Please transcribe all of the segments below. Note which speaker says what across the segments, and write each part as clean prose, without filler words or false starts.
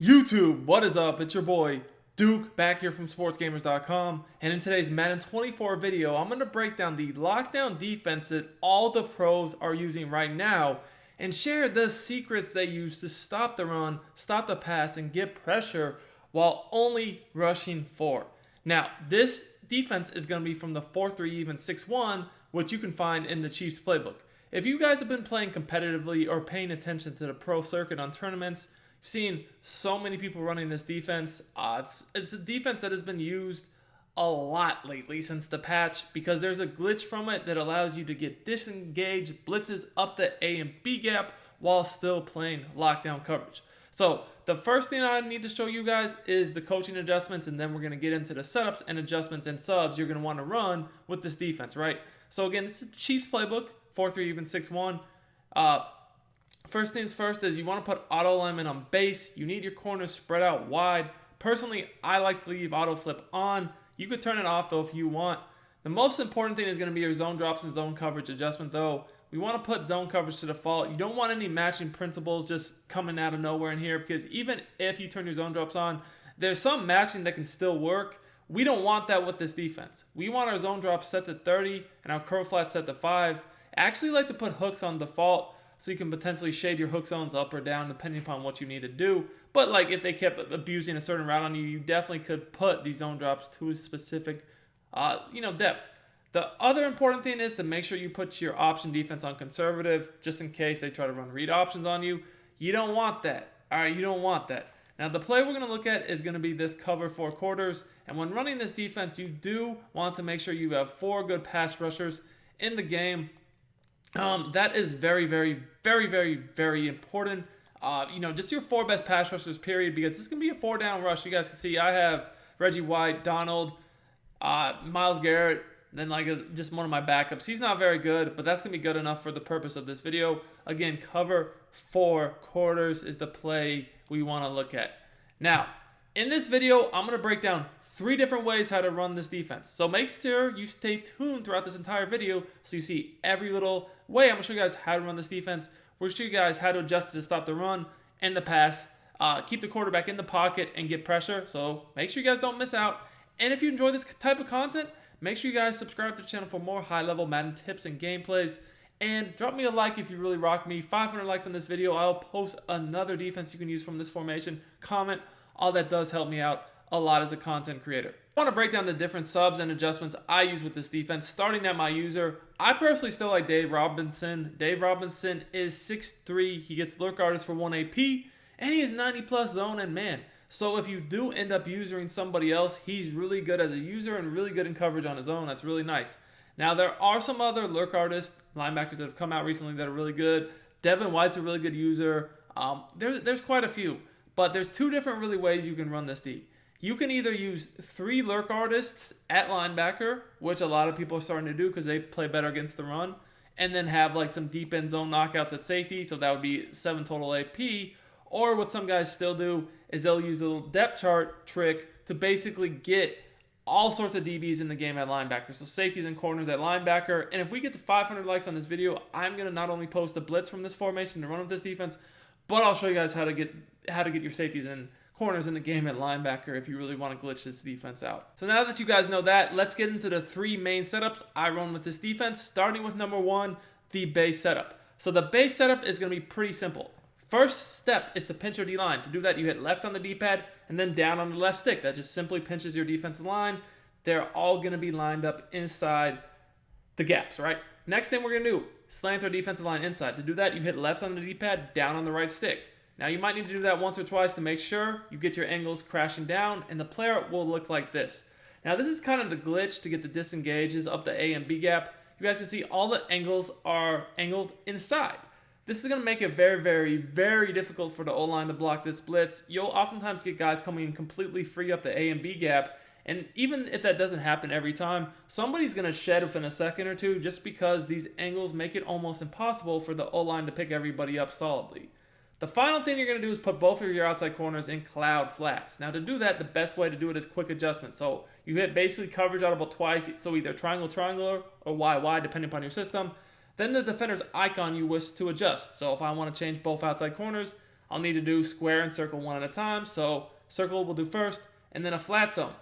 Speaker 1: YouTube, what is up? It's your boy Duke back here from sportsgamers.com, and in today's Madden 24 video, I'm going to break down the lockdown defense that all the pros are using right now and share the secrets they use to stop the run, stop the pass, and get pressure while only rushing 4. Now, this defense is going to be from the 4-3 even 6-1, which you can find in the Chiefs playbook. If you guys have been playing competitively or paying attention to the pro circuit on tournaments, seen so many people running this defense. It's a defense that has been used a lot lately since the patch because there's a glitch from it that allows you to get disengaged blitzes up the A and B gap while still playing lockdown coverage. So the first thing I need to show you guys is the coaching adjustments, and then we're going to get into the setups and adjustments and subs you're going to want to run with this defense, right? So again, this is the Chiefs playbook, 4-3 even 6-1. First things first is you want to put auto alignment on base. You need your corners spread out wide. Personally, I like to leave auto flip on. You could turn it off though if you want. The most important thing is going to be your zone drops and zone coverage adjustment though. We want to put zone coverage to default. You don't want any matching principles just coming out of nowhere in here, because even if you turn your zone drops on, there's some matching that can still work. We don't want that with this defense. We want our zone drops set to 30 and our curl flat set to 5. I actually like to put hooks on default, so you can potentially shade your hook zones up or down depending upon what you need to do. But like if they kept abusing a certain route on you, you definitely could put these zone drops to a specific depth. The other important thing is to make sure you put your option defense on conservative, just in case they try to run read options on you. You don't want that. All right, you don't want that. Now the play we're going to look at is going to be this cover 4 quarters. And when running this defense, you do want to make sure you have 4 good pass rushers in the game. That is very, very, very, very, very important. Just your 4 best pass rushers, period, because this is going to be a 4-down rush. You guys can see I have Reggie White, Donald, Myles Garrett, then just one of my backups. He's not very good, but that's going to be good enough for the purpose of this video. Again, cover 4 quarters is the play we want to look at. Now, in this video, I'm going to break down 3 different ways how to run this defense. So make sure you stay tuned throughout this entire video so you see every little way. I'm going to show you guys how to run this defense. We're going to show you guys how to adjust it to stop the run and the pass, keep the quarterback in the pocket, and get pressure. So make sure you guys don't miss out. And if you enjoy this type of content, make sure you guys subscribe to the channel for more high-level Madden tips and gameplays. And drop me a like if you really rock me. 500 likes on this video, I'll post another defense you can use from this formation. Comment. All that does help me out a lot as a content creator. I want to break down the different subs and adjustments I use with this defense, starting at my user. I personally still like Dave Robinson. Dave Robinson is 6'3". He gets lurk artist for 1 AP, and he is 90 plus zone and man. So if you do end up using somebody else, he's really good as a user and really good in coverage on his own. That's really nice. Now, there are some other lurk artist linebackers that have come out recently that are really good. Devin White's a really good user. There's quite a few. But there's 2 different really ways you can run this D. You can either use 3 lurk artists at linebacker, which a lot of people are starting to do because they play better against the run, and then have some deep end zone knockouts at safety, so that would be 7 total AP. Or what some guys still do is they'll use a little depth chart trick to basically get all sorts of DBs in the game at linebacker. So safeties and corners at linebacker. And if we get to 500 likes on this video, I'm going to not only post a blitz from this formation to run with this defense, but I'll show you guys how to get your safeties and corners in the game at linebacker if you really want to glitch this defense out. So now that you guys know that, let's get into the 3 main setups I run with this defense, starting with number 1, the base setup. So the base setup is going to be pretty simple. First step is to pinch your D-line. To do that, you hit left on the D-pad and then down on the left stick. That just simply pinches your defensive line. They're all going to be lined up inside the gaps, right? Next thing we're going to do, slant our defensive line inside. To do that, you hit left on the D-pad, down on the right stick. Now, you might need to do that once or twice to make sure you get your angles crashing down, and the player will look like this. Now, this is kind of the glitch to get the disengages up the A and B gap. You guys can see all the angles are angled inside. This is going to make it very, very, very difficult for the O-line to block this blitz. You'll oftentimes get guys coming completely free up the A and B gap. And even if that doesn't happen every time, somebody's going to shed within a second or two just because these angles make it almost impossible for the O-line to pick everybody up solidly. The final thing you're going to do is put both of your outside corners in cloud flats. Now, to do that, the best way to do it is quick adjustment. So you hit basically coverage audible twice, so either triangle, triangular, or Y, depending upon your system. Then the defender's icon you wish to adjust. So if I want to change both outside corners, I'll need to do square and circle one at a time. So circle we'll do first, and then a flat zone.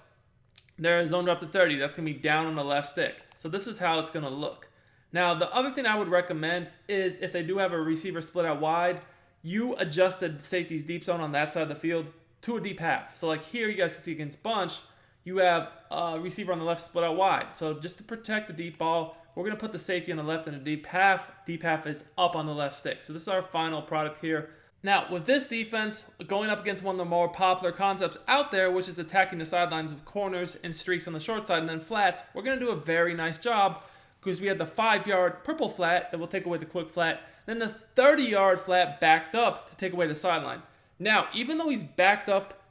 Speaker 1: They're zoned up to 30. That's going to be down on the left stick. So this is how it's going to look. Now, the other thing I would recommend is if they do have a receiver split out wide, you adjust the safety's deep zone on that side of the field to a deep half. So like here, you guys can see against Bunch, you have a receiver on the left split out wide. So just to protect the deep ball, we're going to put the safety on the left in a deep half. Deep half is up on the left stick. So this is our final product here. Now, with this defense, going up against one of the more popular concepts out there, which is attacking the sidelines with corners and streaks on the short side and then flats, we're going to do a very nice job because we have the 5-yard purple flat that will take away the quick flat, then the 30-yard flat backed up to take away the sideline. Now, even though he's backed up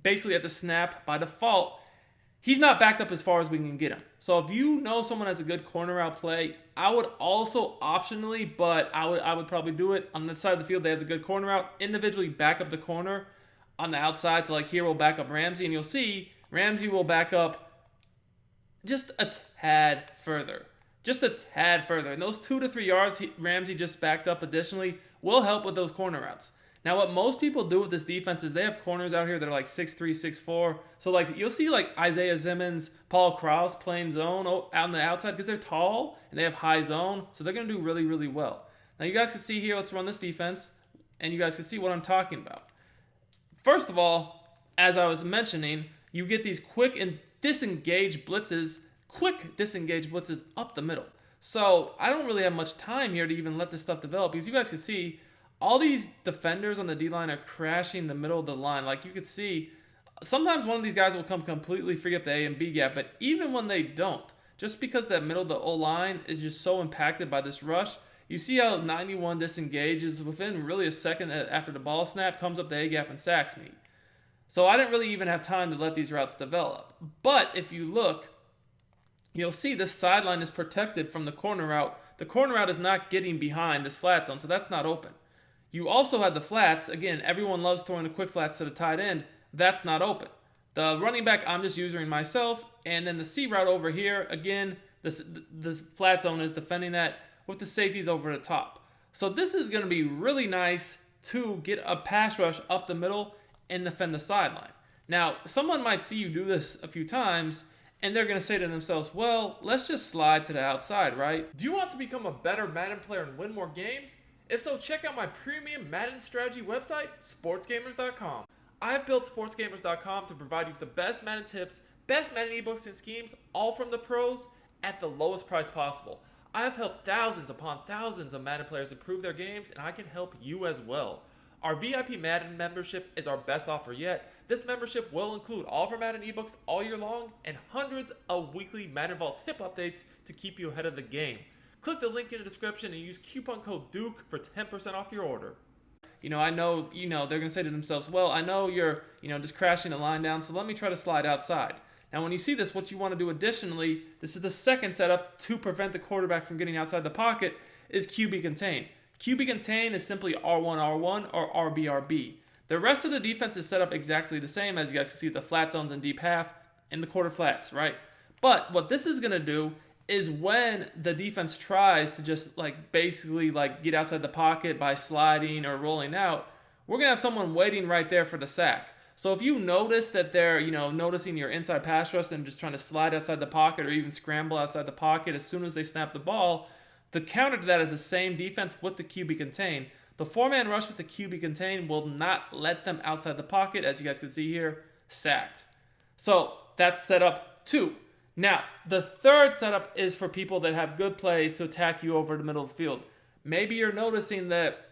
Speaker 1: basically at the snap by default, he's not backed up as far as we can get him. So if you know someone has a good corner out play, I would also optionally, but I would probably do it on the side of the field. They have a good corner out, individually back up the corner on the outside. So like here we'll back up Ramsey, and you'll see Ramsey will back up just a tad further. Just a tad further. And those 2 to 3 yards Ramsey just backed up additionally will help with those corner routes. Now, what most people do with this defense is they have corners out here that are like 6'3", 6'4". So, like, you'll see, like, Isaiah Simmons, Paul Krause playing zone out on the outside because they're tall and they have high zone. So, they're going to do really, really well. Now, you guys can see here, let's run this defense, and you guys can see what I'm talking about. First of all, as I was mentioning, you get these quick disengaged blitzes up the middle. So, I don't really have much time here to even let this stuff develop because you guys can see all these defenders on the D-line are crashing the middle of the line. Like you could see, sometimes one of these guys will come completely free up the A and B gap, but even when they don't, just because that middle of the O-line is just so impacted by this rush, you see how 91 disengages within really a second after the ball snap, comes up the A gap and sacks me. So I didn't really even have time to let these routes develop. But if you look, you'll see this sideline is protected from the corner route. The corner route is not getting behind this flat zone, so that's not open. You also have the flats. Again, everyone loves throwing the quick flats to the tight end. That's not open. The running back, I'm just using myself. And then the C route over here, again, the flat zone is defending that with the safeties over the top. So this is going to be really nice to get a pass rush up the middle and defend the sideline. Now, someone might see you do this a few times, and they're going to say to themselves, well, let's just slide to the outside, right? Do you want to become a better Madden player and win more games? If so, check out my premium Madden strategy website, sportsgamers.com. I've built sportsgamers.com to provide you with the best Madden tips, best Madden ebooks and schemes, all from the pros at the lowest price possible. I've helped thousands upon thousands of Madden players improve their games, and I can help you as well. Our VIP Madden membership is our best offer yet. This membership will include all of our Madden ebooks all year long and hundreds of weekly Madden Vault tip updates to keep you ahead of the game. Click the link in the description and use coupon code Duke for 10% off your order. I know, they're going to say to themselves, well, I know you're, just crashing the line down, so let me try to slide outside. Now, when you see this, what you want to do additionally, this is the second setup to prevent the quarterback from getting outside the pocket, is QB contain. QB contain is simply R1-R1 or RB-RB. The rest of the defense is set up exactly the same, as you guys can see, the flat zones and deep half and the quarter flats, right? But what this is going to do is when the defense tries to just basically get outside the pocket by sliding or rolling out, we're going to have someone waiting right there for the sack. So if you notice that they're, noticing your inside pass rush and just trying to slide outside the pocket or even scramble outside the pocket as soon as they snap the ball, the counter to that is the same defense with the QB contain. The 4-man rush with the QB contain will not let them outside the pocket, as you guys can see here, sacked. So that's setup 2. Now, the third setup is for people that have good plays to attack you over the middle of the field. Maybe you're noticing that,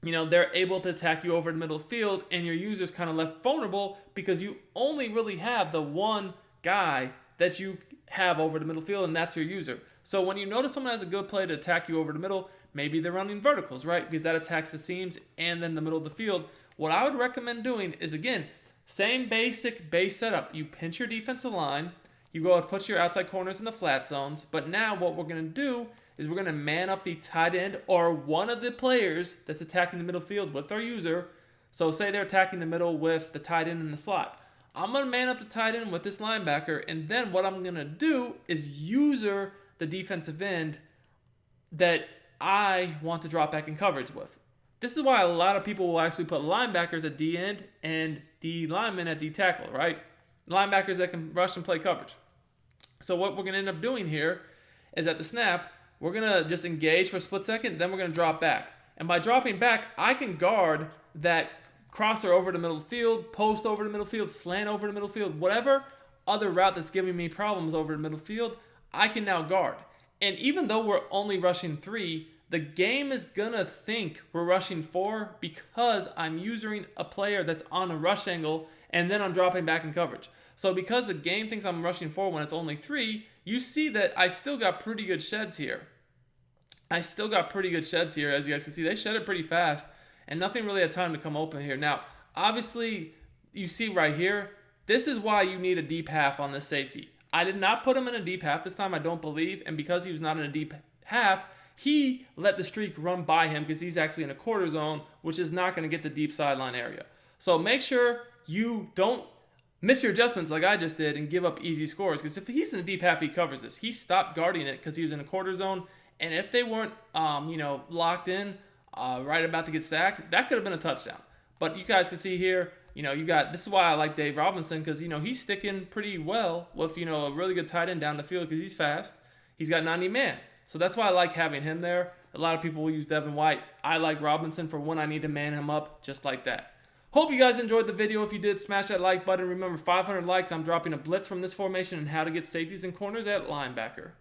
Speaker 1: they're able to attack you over the middle of the field and your user's kind of left vulnerable because you only really have the one guy that you have over the middle field, and that's your user. So when you notice someone has a good play to attack you over the middle, maybe they're running verticals, right? Because that attacks the seams and then the middle of the field. What I would recommend doing is, again, same base setup. You pinch your defensive line. You go and put your outside corners in the flat zones. But now what we're going to do is we're going to man up the tight end or one of the players that's attacking the middle field with our user. So say they're attacking the middle with the tight end in the slot. I'm going to man up the tight end with this linebacker. And then what I'm going to do is user the defensive end that I want to drop back in coverage with. This is why a lot of people will actually put linebackers at D end and the linemen at D tackle, right? Linebackers that can rush and play coverage. So what we're going to end up doing here is at the snap, we're going to just engage for a split second, then we're going to drop back. And by dropping back, I can guard that crosser over the middle of the field, post over the middle field, slant over the middle field, whatever other route that's giving me problems over the middle field, I can now guard. And even though we're only rushing 3, the game is going to think we're rushing 4 because I'm using a player that's on a rush angle and then I'm dropping back in coverage. So because the game thinks I'm rushing 4 when it's only 3, you see that I still got pretty good sheds here. As you guys can see. They shed it pretty fast, and nothing really had time to come open here. Now, obviously, you see right here, this is why you need a deep half on this safety. I did not put him in a deep half this time, I don't believe, and because he was not in a deep half, he let the streak run by him because he's actually in a quarter zone, which is not going to get the deep sideline area. So make sure you don't miss your adjustments like I just did and give up easy scores, because if he's in a deep half, he covers this. He stopped guarding it because he was in a quarter zone, and if they weren't locked in right about to get sacked, that could have been a touchdown. But you guys can see here, this is why I like Dave Robinson, because he's sticking pretty well with a really good tight end down the field because he's fast. He's got 90 man. So that's why I like having him there. A lot of people will use Devin White. I like Robinson for when I need to man him up, just like that. Hope you guys enjoyed the video. If you did, smash that like button. Remember, 500 likes, I'm dropping a blitz from this formation and how to get safeties and corners at linebacker.